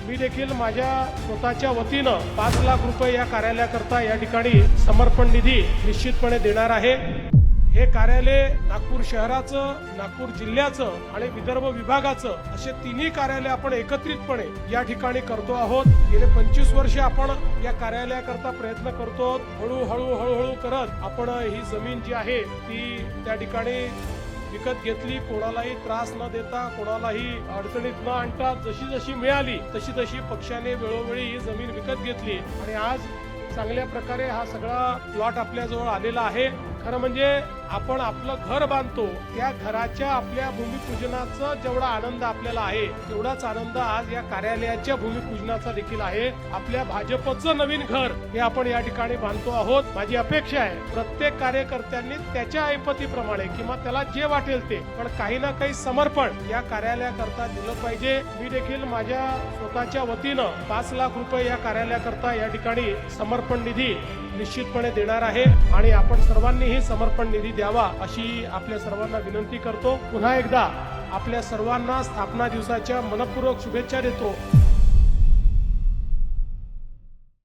मी देखील माझ्या स्वतःच्या वतीनं 5 लाख रुपये या कार्यालयाकरता या ठिकाणी समर्पण निधी निश्चितपणे देणार आहे। हे कार्यालय नागपूर शहराचं, नागपूर जिल्ह्याचं आणि विदर्भ विभागाचं असे तिन्ही कार्यालय आपण एकत्रितपणे या ठिकाणी करतो आहोत। गेले 25 वर्ष आपण या कार्यालयाकरता प्रयत्न करतो। हळूहळू करत आपण ही जमीन जी आहे ती त्या ठिकाणी विकत घेतली, कोणालाही त्रास न देता, कोणालाही अडचणीत न आणता जशी जशी मिळाली तशी पक्षाने वेळोवेळी ही जमीन विकत घेतली आणि आज चांगल्या प्रकारे हा सगळा प्लॉट आपल्याजवळ आलेला आहे। खरं म्हणजे आपण आपलं घर बांधतो त्या घराच्या आपल्या भूमिपूजनाचा जेवढा आनंद आपल्याला आहे तेवढाच आनंद आज या कार्यालयाच्या भूमिपूजनाचा देखील आहे। आपल्या भाजपचं नवीन घर हे आपण या ठिकाणी बांधतो आहोत। माझी अपेक्षा आहे प्रत्येक कार्यकर्त्यांनी त्याच्या ऐपतीप्रमाणे किंवा त्याला जे वाटेल ते पण काही ना काही समर्पण या कार्यालयाकरता दिलं पाहिजे। मी देखील माझ्या स्वतःच्या वतीनं 5 लाख रुपये या कार्यालयाकरता या ठिकाणी समर्पण निधी निश्चितपणे देणार आहे आणि आपण सर्वांनीही समर्पण निधी द्यावा अशी आपल्या सर्वांना विनंती करतो। पुन्हा एकदा आपल्या सर्वांना स्थापना दिवसाच्या मनपूर्वक शुभेच्छा देतो।